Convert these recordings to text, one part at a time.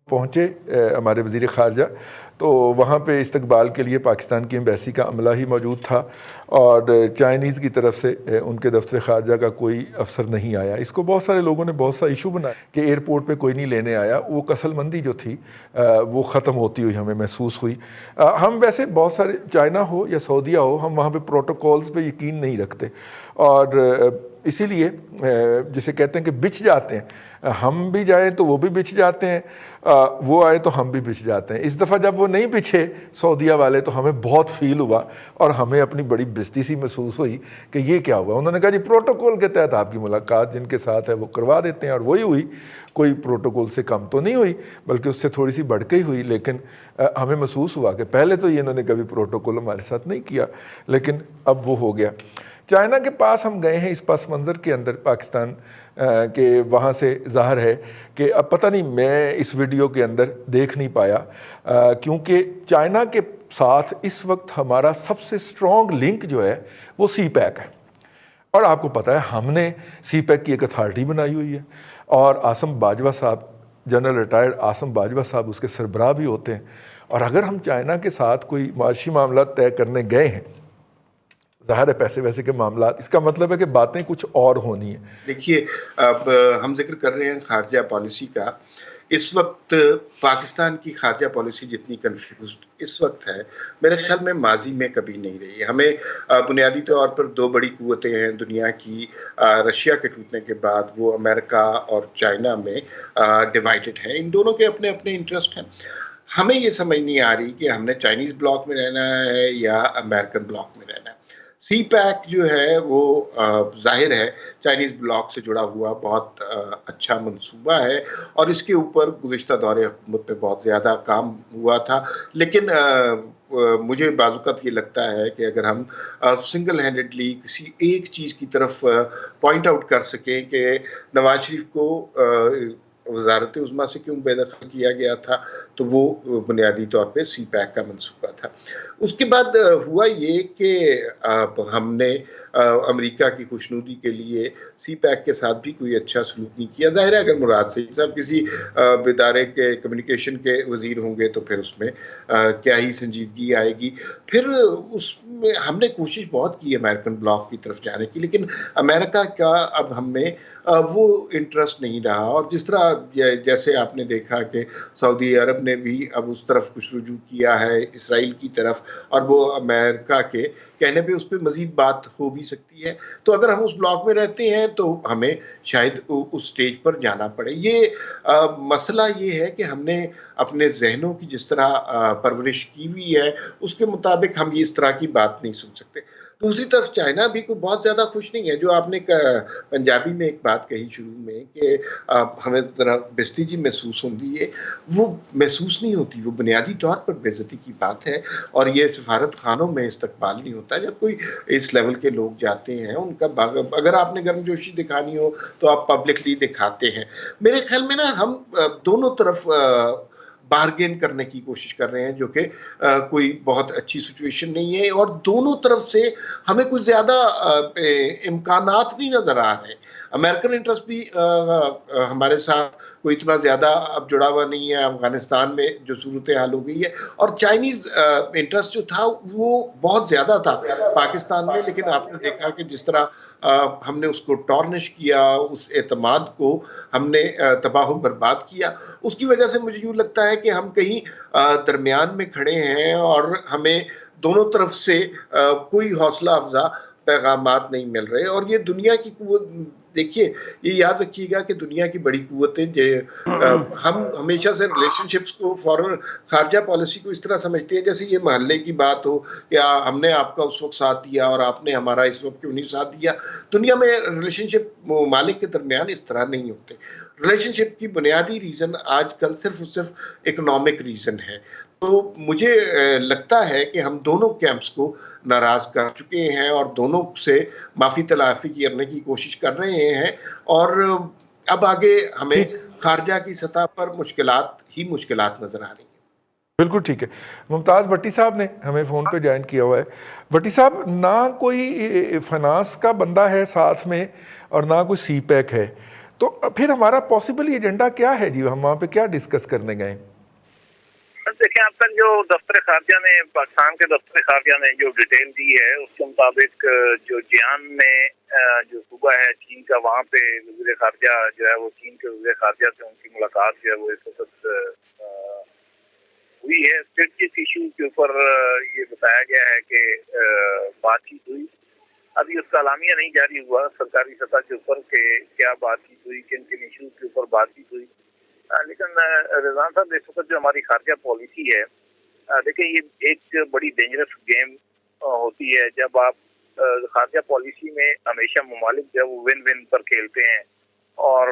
پہنچے ہمارے وزیر خارجہ، تو وہاں پہ استقبال کے لیے پاکستان کی ایمبیسی کا عملہ ہی موجود تھا، اور چائنیز کی طرف سے ان کے دفتر خارجہ کا کوئی افسر نہیں آیا۔ اس کو بہت سارے لوگوں نے بہت سا ایشو بنایا کہ ایئرپورٹ پہ کوئی نہیں لینے آیا۔ وہ کسل مندی جو تھی وہ ختم ہوتی ہوئی ہمیں محسوس ہوئی۔ ہم ویسے بہت سارے، چائنا ہو یا سعودیہ ہو، ہم وہاں پہ پروٹوکولز پہ یقین نہیں رکھتے، اور اسی لیے جسے کہتے ہیں کہ بچھ جاتے ہیں، ہم بھی جائیں تو وہ بھی بچھ جاتے ہیں، وہ آئے تو ہم بھی بچھ جاتے ہیں۔ اس دفعہ جب وہ نہیں بچھے سعودیہ والے تو ہمیں بہت فیل ہوا، اور ہمیں اپنی بڑی بےزتی سی محسوس ہوئی کہ یہ کیا ہوا۔ انہوں نے کہا جی پروٹوکول کے تحت آپ کی ملاقات جن کے ساتھ ہے وہ کروا دیتے ہیں، اور وہی ہوئی، کوئی پروٹوکول سے کم تو نہیں ہوئی، بلکہ اس سے تھوڑی سی بڑھ کے ہی ہوئی۔ لیکن ہمیں محسوس ہوا کہ پہلے تو یہ انہوں نے کبھی پروٹوکول ہمارے ساتھ نہیں کیا، لیکن اب وہ ہو گیا۔ چائنا کے پاس ہم گئے ہیں اس پس منظر کے اندر پاکستان کہ وہاں سے ظاہر ہے کہ اب پتہ نہیں، میں اس ویڈیو کے اندر دیکھ نہیں پایا، کیونکہ چائنا کے ساتھ اس وقت ہمارا سب سے سٹرونگ لنک جو ہے وہ سی پیک ہے، اور آپ کو پتہ ہے ہم نے سی پیک کی ایک اتھارٹی بنائی ہوئی ہے، اور آصم باجوہ صاحب، جنرل ریٹائرڈ آصم باجوہ صاحب اس کے سربراہ بھی ہوتے ہیں۔ اور اگر ہم چائنا کے ساتھ کوئی معاشی معاملات طے کرنے گئے ہیں، ظاہر ہے پیسے ویسے کے معاملات، اس کا مطلب ہے کہ باتیں کچھ اور ہونی ہیں۔ دیکھیے، اب ہم ذکر کر رہے ہیں خارجہ پالیسی کا۔ اس وقت پاکستان کی خارجہ پالیسی جتنی کنفیوزڈ اس وقت ہے، میرے خیال میں ماضی میں کبھی نہیں رہی۔ ہمیں بنیادی طور پر دو بڑی قوتیں ہیں دنیا کی، رشیا کے ٹوٹنے کے بعد وہ امریکہ اور چائنا میں ڈیوائیڈڈ ہیں۔ ان دونوں کے اپنے اپنے انٹرسٹ ہیں۔ ہمیں یہ سمجھ نہیں آ رہی کہ ہم نے چائنیز بلاک میں رہنا ہے یا امریکن بلاک میں رہنا ہے۔ سی پیک جو ہے وہ ظاہر ہے چائنیز بلاک سے جڑا ہوا بہت اچھا منصوبہ ہے، اور اس کے اوپر گزشتہ دور حکومت پہ بہت زیادہ کام ہوا تھا۔ لیکن مجھے بعض اوقات یہ لگتا ہے کہ اگر ہم سنگل ہینڈڈلی کسی ایک چیز کی طرف پوائنٹ آؤٹ کر سکیں کہ نواز شریف کو وزارت عظمیٰ سے کیوں بے دخل کیا گیا تھا، تو وہ بنیادی طور پہ سی پیک کا منصوبہ تھا۔ اس کے بعد ہوا یہ کہ ہم نے امریکہ کی خوشنودی کے لیے سی پیک کے ساتھ بھی کوئی اچھا سلوک نہیں کیا۔ ظاہر ہے اگر مراد سعید صاحب کسی ادارے کے کمیونیکیشن کے وزیر ہوں گے تو پھر اس میں کیا ہی سنجیدگی آئے گی۔ پھر اس میں ہم نے کوشش بہت کی امریکن بلاک کی طرف جانے کی، لیکن امریکہ کا اب ہم میں وہ انٹرسٹ نہیں رہا، اور جس طرح جیسے آپ نے دیکھا کہ سعودی عرب نے بھی اب اس طرف کچھ رجوع کیا ہے اسرائیل کی طرف، اور وہ امریکہ کے کہنے پہ اس پہ مزید بات ہو بھی سکتی ہے۔ تو اگر ہم اس بلاک میں رہتے ہیں تو ہمیں شاید اس سٹیج پر جانا پڑے۔ یہ مسئلہ یہ ہے کہ ہم نے اپنے ذہنوں کی جس طرح پرورش کی ہوئی ہے اس کے مطابق ہم یہ اس طرح کی بات نہیں سن سکتے۔ دوسری طرف چائنا بھی کوئی بہت زیادہ خوش نہیں ہے۔ جو آپ نے پنجابی میں ایک بات کہی شروع میں کہ ہمیں ذرا بےزتی جی محسوس ہوتی ہے، وہ محسوس نہیں ہوتی، وہ بنیادی طور پر بےزتی کی بات ہے، اور یہ سفارت خانوں میں استقبال نہیں ہوتا جب کوئی اس لیول کے لوگ جاتے ہیں۔ ان کا اگر آپ نے گرم جوشی دکھانی ہو تو آپ پبلکلی دکھاتے ہیں۔ میرے خیال میں نا ہم دونوں طرف بارگین کرنے کی کوشش کر رہے ہیں، جو کہ کوئی بہت اچھی سچویشن نہیں ہے، اور دونوں طرف سے ہمیں کچھ زیادہ امکانات نہیں نظر آ رہے۔ امریکن انٹرسٹ بھی ہمارے ساتھ کوئی اتنا زیادہ اب جڑا ہوا نہیں ہے افغانستان میں جو صورتحال ہو گئی ہے، اور چائنیز انٹرسٹ جو تھا وہ بہت زیادہ تھا پاکستان میں۔ لیکن آپ نے دیکھا کہ جس طرح ہم نے اس کو ٹارنش کیا، اس اعتماد کو ہم نے تباہ و برباد کیا، اس کی وجہ سے مجھے یوں لگتا ہے کہ ہم کہیں درمیان میں کھڑے ہیں، اور ہمیں دونوں طرف سے کوئی حوصلہ افزا پیغامات نہیں مل رہے۔ اور یہ دنیا کی قوت، دیکھیے یہ یاد رکھیے گا کہ دنیا کی بڑی قوتیں ہم ہمیشہ سے ریلیشن شپس کو، فورن خارجہ پالیسی کو اس طرح سمجھتے ہیں جیسے یہ محلے کی بات ہو، یا ہم نے آپ کا اس وقت ساتھ دیا اور آپ نے ہمارا اس وقت کیوں نہیں ساتھ دیا۔ دنیا میں ریلیشن شپ ممالک کے درمیان اس طرح نہیں ہوتے۔ ریلیشن شپ کی بنیادی ریزن آج کل صرف اور صرف اکنامک ریزن ہے۔ تو مجھے لگتا ہے کہ ہم دونوں کیمپس کو ناراض کر چکے ہیں، اور دونوں سے معافی تلافی کرنے کی کوشش کر رہے ہیں، اور اب آگے ہمیں خارجہ کی سطح پر مشکلات ہی مشکلات نظر آ رہی ہیں۔ بالکل ٹھیک ہے۔ ممتاز بھٹی صاحب نے ہمیں فون پہ جوائن کیا ہوا ہے۔ بھٹی صاحب، نہ کوئی فنانس کا بندہ ہے ساتھ میں، اور نہ کوئی سی پیک ہے، تو پھر ہمارا پاسبل ایجنڈا کیا ہے جی؟ ہم وہاں پہ کیا ڈسکس کرنے گئے؟ دیکھیں اب تک جو دفتر خارجہ نے، پاکستان کے دفتر خارجہ نے جو ڈیٹیل دی ہے اس کے مطابق جو جیان میں جو صوبہ ہے چین کا، وہاں پہ وزیر خارجہ جو ہے وہ چین کے وزیر خارجہ سے ان کی ملاقات جو ہے وہ اس وقت ہوئی ہے۔ اسٹریٹجک ایشو کے اوپر یہ بتایا گیا ہے کہ بات چیت ہوئی۔ ابھی اس کا اعلامیہ نہیں جاری ہوا سرکاری سطح کے اوپر کہ کیا بات چیت ہوئی، کن کن ایشوز کے اوپر بات چیت ہوئی، لیکن رضوان صاحب اس وقت جو ہماری خارجہ پالیسی ہے، دیکھیں یہ ایک بڑی ڈینجرس گیم ہوتی ہے جب آپ خارجہ پالیسی میں ہمیشہ ممالک جو ہے وہ ون ون پر کھیلتے ہیں، اور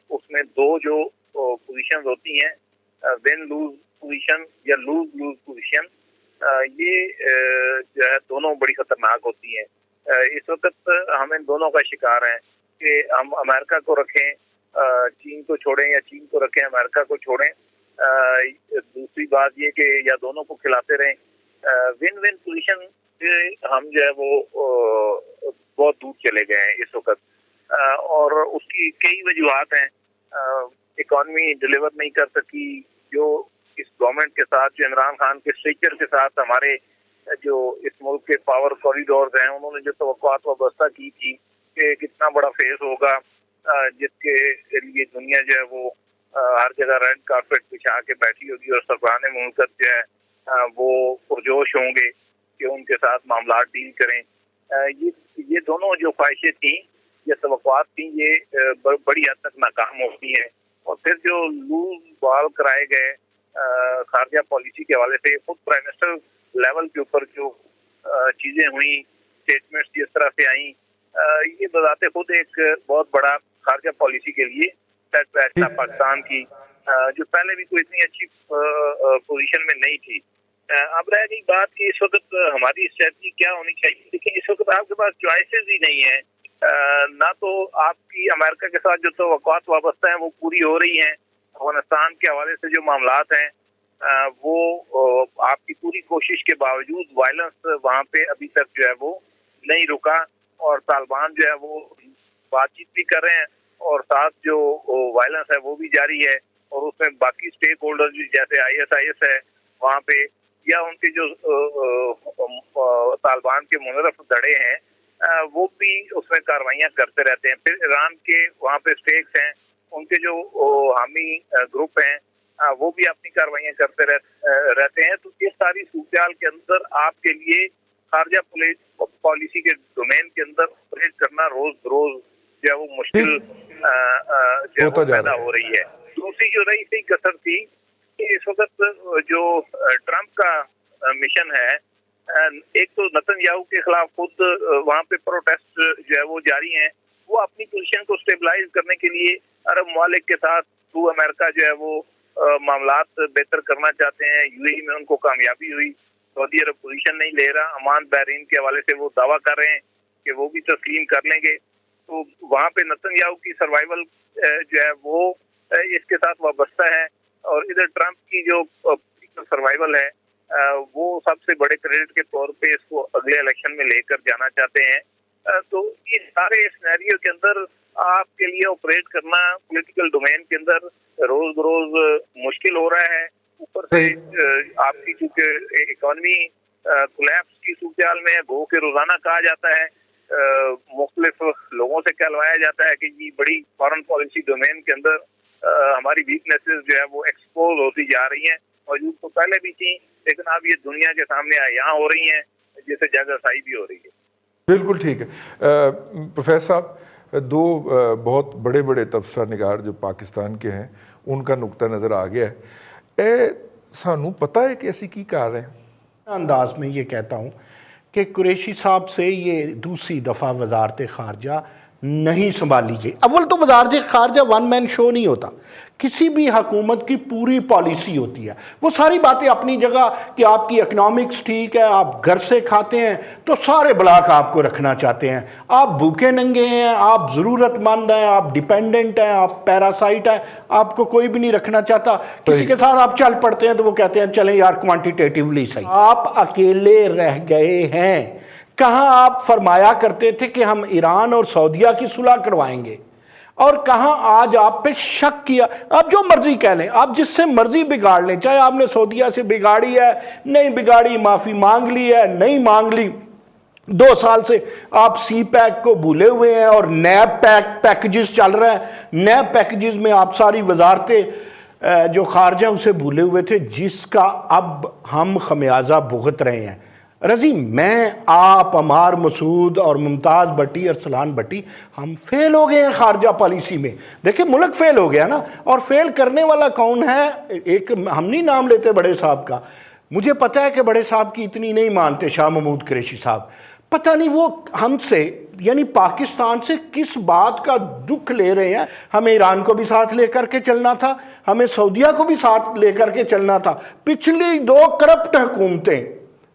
اس میں دو جو پوزیشنز ہوتی ہیں، ون لوز پوزیشن یا لوز لوز پوزیشن، یہ جو ہے دونوں بڑی خطرناک ہوتی ہیں۔ اس وقت ہم ان دونوں کا شکار ہیں کہ ہم امریکہ کو رکھیں چین کو چھوڑیں، یا چین کو رکھیں امریکہ کو چھوڑیں۔ دوسری بات یہ کہ یا دونوں کو کھلاتے رہیں۔ ون ون پوزیشن ہم جو ہے وہ بہت دور چلے گئے ہیں اس وقت، اور اس کی کئی وجوہات ہیں۔ اکانومی ڈیلیور نہیں کر سکی، جو اس گورنمنٹ کے ساتھ، جو عمران خان کے اسٹرکچر کے ساتھ ہمارے جو اس ملک کے پاور کوریڈورز ہیں، انہوں نے جو توقعات وابستہ کی تھی کہ کتنا بڑا فیز ہوگا جس کے لیے دنیا جو ہے وہ ہر جگہ ریڈ کارپیٹ بچھا کے بیٹھی ہوگی، اور سربراہ مملکت جو ہے وہ پرجوش ہوں گے کہ ان کے ساتھ معاملات ڈیل کریں۔ یہ دونوں جو خواہشیں تھیں یا توقعات تھیں، یہ بڑی حد تک ناکام ہوتی ہیں۔ اور پھر جو لوز بال کرائے گئے خارجہ پالیسی کے حوالے سے، خود پرائم منسٹر لیول کے اوپر جو چیزیں ہوئیں، اسٹیٹمنٹس جس طرح سے آئیں، یہ بذات خود ایک بہت بڑا خارجہ پالیسی کے لیے سیٹ بیک تھا پاکستان کی، جو پہلے بھی کوئی اتنی اچھی پوزیشن میں نہیں تھی۔ اب رہ گئی بات کہ اس وقت ہماری اسٹریٹجی کیا ہونی چاہیے۔ دیکھیں اس وقت آپ کے پاس چوائسیز ہی نہیں ہیں، نہ تو آپ کی امریکہ کے ساتھ جو توقعات وابستہ ہیں وہ پوری ہو رہی ہیں، افغانستان کے حوالے سے جو معاملات ہیں وہ آپ کی پوری کوشش کے باوجود وائلنس وہاں پہ ابھی تک جو ہے وہ نہیں رکا، اور طالبان جو ہے وہ بات چیت بھی کر رہے ہیں، اور ساتھ جو وائلنس ہے وہ بھی جاری ہے، اور اس میں باقی اسٹیک ہولڈر جیسے ISIS ہے وہاں پہ، یا ان کے جو طالبان کے منحرف دھڑے ہیں وہ بھی اس میں کاروائیاں کرتے رہتے ہیں۔ پھر ایران کے وہاں پہ اسٹیکس ہیں، ان کے جو حامی گروپ ہیں وہ بھی اپنی کاروائیاں کرتے رہتے ہیں۔ تو اس ساری صورتحال کے اندر آپ کے لیے خارجہ پالیسی کے ڈومین کے اندر آپریٹ کرنا روز بروز جو ہے وہ مشکل جو ہے وہ پیدا ہو رہی ہے۔ دوسری جو رہی تھی کثر تھی کہ اس وقت جو ٹرمپ کا مشن ہے، ایک تو نتن یاہو کے خلاف خود وہاں پہ پروٹیسٹ جو ہے وہ جاری ہیں، وہ اپنی پوزیشن کو اسٹیبلائز کرنے کے لیے عرب ممالک کے ساتھ تھرو امریکہ جو ہے وہ معاملات بہتر کرنا چاہتے ہیں۔ UAE میں ان کو کامیابی ہوئی، سعودی عرب پوزیشن نہیں لے رہا، عمان بحرین کے حوالے سے وہ دعویٰ کر رہے ہیں کہ وہ بھی تسلیم کر لیں گے۔ تو وہاں پہ نتن یاہو کی سروائیول جو ہے وہ اس کے ساتھ وابستہ ہے، اور ادھر ٹرمپ کی جو سروائیول ہے وہ سب سے بڑے کریڈٹ کے طور پہ اس کو اگلے الیکشن میں لے کر جانا چاہتے ہیں۔ تو اس سارے سینیریو کے اندر آپ کے لیے آپریٹ کرنا پولیٹیکل ڈومین کے اندر روز بروز مشکل ہو رہا ہے۔ اوپر سے آپ کی چونکہ اکانومی کولیپس کی صورتحال میں ہے، گو کہ روزانہ کہا جاتا ہے، مختلف لوگوں سے کہلوایا جاتا ہے کہ یہ بڑی فارن پالیسی ڈومین کے اندر ہماری ویکنیسز جو ہے وہ ایکسپوز ہوتی جا رہی ہیں، موجود تو پہلے بھی تھیں لیکن اب یہ دنیا کے سامنے یہاں ہو رہی ہیں، جس سے جگ رسائی بھی ہو رہی ہے۔ بالکل ٹھیک ہے پروفیسر صاحب، دو بہت بڑے بڑے تبصرہ نگار جو پاکستان کے ہیں ان کا نقطہ نظر آ گیا ہے۔ سانو پتہ ہے کہ ایسی کی کار رہے ہیں؟ انداز میں یہ کہتا ہوں کہ قریشی صاحب سے یہ دوسری دفعہ وزارت خارجہ نہیں سنبھالی گئی۔ اول تو وزارت خارجہ ون مین شو نہیں ہوتا، کسی بھی حکومت کی پوری پالیسی ہوتی ہے۔ وہ ساری باتیں اپنی جگہ کہ آپ کی اکنامکس ٹھیک ہے، آپ گھر سے کھاتے ہیں تو سارے بلاک آپ کو رکھنا چاہتے ہیں، آپ بھوکے ننگے ہیں، آپ ضرورت مند ہیں، آپ ڈیپینڈنٹ ہیں، آپ پیراسائٹ ہیں، آپ کو کوئی بھی نہیں رکھنا چاہتا۔ کسی کے ساتھ آپ چل پڑتے ہیں تو وہ کہتے ہیں چلیں یار کوانٹیٹیولی صحیح۔ آپ اکیلے رہ گئے ہیں۔ کہاں آپ فرمایا کرتے تھے کہ ہم ایران اور سعودیہ کی صلح کروائیں گے، اور کہاں آج آپ پہ شک کیا؟ آپ جو مرضی کہہ لیں، آپ جس سے مرضی بگاڑ لیں، چاہے آپ نے سعودیہ سے بگاڑی ہے، نہیں بگاڑی، معافی مانگ لی ہے، نہیں مانگ لی، 2 سال سے آپ سی پیک کو بھولے ہوئے ہیں اور نیب پیکجز چل رہا ہے، نیب پیکجز میں آپ ساری وزارتیں جو خارجہ اسے بھولے ہوئے تھے، جس کا اب ہم خمیازہ بھگت رہے ہیں۔ رضی، میں، آپ، عمار مسعود اور ممتاز بٹی، ارسلان بٹی، ہم فیل ہو گئے ہیں خارجہ پالیسی میں۔ دیکھیں ملک فیل ہو گیا نا، اور فیل کرنے والا کون ہے؟ ایک ہم نہیں نام لیتے بڑے صاحب کا، مجھے پتہ ہے کہ بڑے صاحب کی اتنی نہیں مانتے شاہ محمود قریشی صاحب، پتہ نہیں وہ ہم سے یعنی پاکستان سے کس بات کا دکھ لے رہے ہیں۔ ہمیں ایران کو بھی ساتھ لے کر کے چلنا تھا، ہمیں سعودیہ کو بھی ساتھ لے کر کے چلنا تھا۔ پچھلی 2 کرپٹ حکومتیں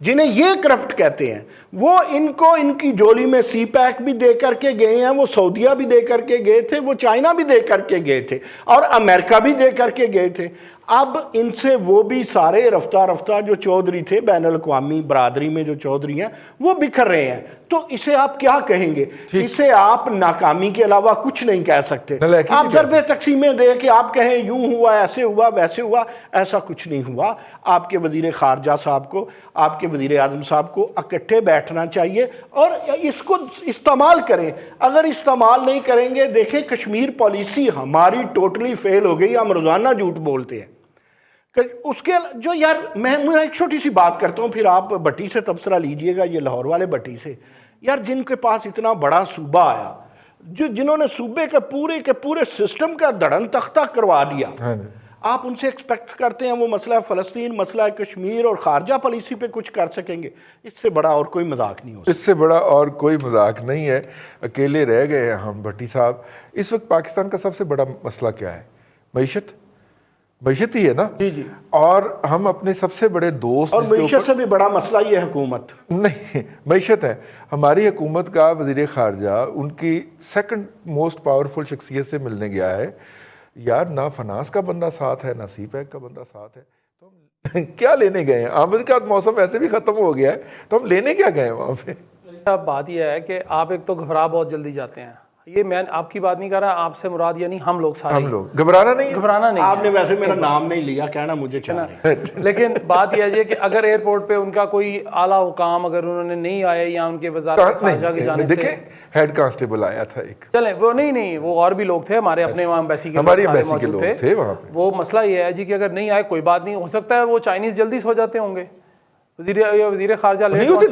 جنہیں یہ کرپٹ کہتے ہیں، وہ ان کو ان کی جولی میں سی پیک بھی دے کر کے گئے ہیں، وہ سعودیہ بھی دے کر کے گئے تھے، وہ چائنا بھی دے کر کے گئے تھے، اور امریکہ بھی دے کر کے گئے تھے۔ اب ان سے وہ بھی سارے رفتہ رفتہ جو چودھری تھے، بین الاقوامی برادری میں جو چودھری ہیں، وہ بکھر رہے ہیں۔ تو اسے آپ کیا کہیں گے؟ اسے آپ ناکامی کے علاوہ کچھ نہیں کہہ سکتے۔ آپ ضرب تقسیمیں دے کہ آپ کہیں یوں ہوا، ایسے ہوا، ویسے ہوا، ایسا کچھ نہیں ہوا۔ آپ کے وزیر خارجہ صاحب کو، آپ کے وزیر اعظم صاحب کو اکٹھے بیٹھنا چاہیے اور اس کو استعمال کریں۔ اگر استعمال نہیں کریں گے، دیکھیں کشمیر پالیسی ہماری ٹوٹلی فیل ہو گئی، ہم روزانہ جھوٹ بولتے ہیں۔ اس کے جو یار میں ایک چھوٹی سی بات کرتا ہوں، پھر آپ بٹی سے تبصرہ لیجئے گا، یہ لاہور والے بٹی سے۔ یار جن کے پاس اتنا بڑا صوبہ آیا، جنہوں نے صوبے کے پورے سسٹم کا دھڑن تختہ کروا دیا، آپ ان سے ایکسپیکٹ کرتے ہیں وہ مسئلہ فلسطین، مسئلہ کشمیر اور خارجہ پالیسی پہ کچھ کر سکیں گے؟ اس سے بڑا اور کوئی مذاق نہیں ہو سکتا۔ اس سے بڑا اور کوئی مذاق نہیں ہے۔ اکیلے رہ گئے ہیں ہم بھٹی صاحب۔ اس وقت پاکستان کا سب سے بڑا مسئلہ کیا ہے؟ معیشت ہی ہے نا جی اور ہم اپنے سب سے بڑے دوست، اور معیشت سے بھی بڑا مسئلہ یہ حکومت نہیں، معیشت ہے۔ ہماری حکومت کا وزیر خارجہ ان کی 2nd موسٹ پاورفل شخصیت سے ملنے گیا ہے۔ یار نہ فنانس کا بندہ ساتھ ہے، نہ سی پیک کا بندہ ساتھ ہے، تو ہم کیا لینے گئے ہیں؟ آمد کا موسم ایسے بھی ختم ہو گیا ہے، تو ہم لینے کیا گئے ہیں وہاں پہ؟ صاحب بات یہ ہے کہ آپ ایک تو گھبرا بہت جلدی جاتے ہیں، یہ میں آپ کی بات نہیں کر رہا، آپ سے مراد یعنی ہم لوگ سارے، ہم لوگ گھبرانا نہیں، آپ نے ویسے میرا نام نہیں لیا، کہنا مجھے چاہیے، لیکن بات یہ ہے کہ اگر ایئرپورٹ پہ ان کا کوئی اعلیٰ حکام اگر انہوں نے نہیں آئے یا ان کے وزارت خارجہ کی جانب سے، دیکھیں ہیڈ کانسٹیبل آیا تھا ایک، چلیں وہ نہیں وہ اور بھی لوگ تھے ہمارے اپنے وہاں ایمبیسی کے، ہماری ایمبیسی کے لوگ تھے وہاں پہ۔ وہ مسئلہ یہ ہے جی کہ اگر نہیں آئے کوئی بات نہیں، ہو سکتا ہے وہ چائنیز جلدی سو جاتے ہوں گے، وزیر خارجہ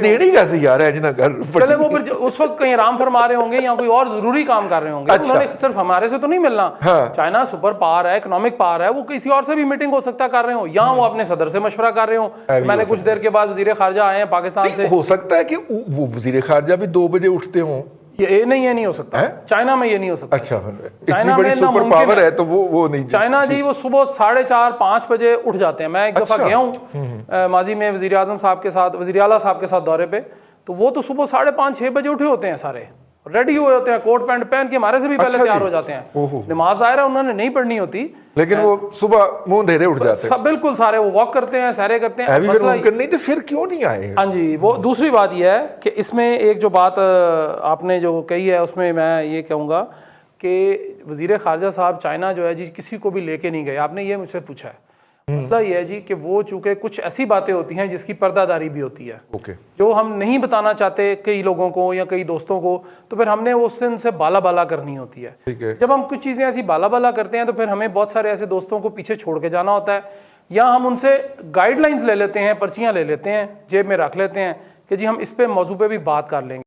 دینی کیسے یار ہے جنا گھر، چلے وہ پھر اس وقت کہیں آرام فرما رہے ہوں گے یا کوئی اور ضروری کام کر رہے ہوں گے، انہوں نے صرف ہمارے سے تو نہیں ملنا، چائنا سپر پاور ہے، اکنامک پاور ہے، وہ کسی اور سے بھی میٹنگ ہو سکتا کر رہے ہوں، یا وہ اپنے صدر سے مشورہ کر رہے ہوں۔ میں نے کچھ دیر کے بعد وزیر خارجہ آئے ہیں پاکستان سے، ہو سکتا ہے کہ وہ وزیر خارجہ بھی 2 بجے اٹھتے ہوں، یہ نہیں ہو سکتا، چائنا میں یہ نہیں ہو سکتا۔ اچھا اتنی بڑی سپر پاور ہے تو وہ نہیں، چائنا جی وہ صبح 4:30 5 بجے اٹھ جاتے ہیں۔ میں ایک دفعہ گیا ہوں ماضی میں وزیر اعظم صاحب کے ساتھ، وزیر اعلیٰ صاحب کے ساتھ دورے پہ، تو وہ تو صبح 5:30 6 بجے اٹھے ہوتے ہیں، سارے ریڈی ہوئے ہوتے ہیں، کوٹ پینٹ پہن کے ہمارے سے بھی پہلے تیار ہو جاتے ہیں۔ نماز ظاہر ہے انہوں نے نہیں پڑھنی ہوتی، لیکن وہ صبح منہ اندھیرے اٹھ جاتے ہیں، بالکل سارے وہ واک کرتے ہیں، سیرے کرتے ہیں۔ نہیں تو پھر کیوں نہیں آئے؟ ہاں جی، وہ دوسری بات یہ ہے کہ اس میں ایک جو بات آپ نے جو کہی ہے اس میں میں یہ کہوں گا کہ وزیر خارجہ صاحب چائنا جو ہے جی کسی کو بھی لے کے نہیں گئے، آپ نے یہ مجھ سے پوچھا ہے۔ مسئلہ یہ ہے جی کہ وہ چونکہ کچھ ایسی باتیں ہوتی ہیں جس کی پردہ داری بھی ہوتی ہے، جو ہم نہیں بتانا چاہتے کئی لوگوں کو یا کئی دوستوں کو، تو پھر ہم نے اس سے ان سے بالا بالا کرنی ہوتی ہے۔ جب ہم کچھ چیزیں ایسی بالا بالا کرتے ہیں تو پھر ہمیں بہت سارے ایسے دوستوں کو پیچھے چھوڑ کے جانا ہوتا ہے، یا ہم ان سے گائیڈ لائنز لے لیتے ہیں، پرچیاں لے لیتے ہیں، جیب میں رکھ لیتے ہیں کہ جی ہم اس پہ موضوع پہ بھی بات کر لیں گے۔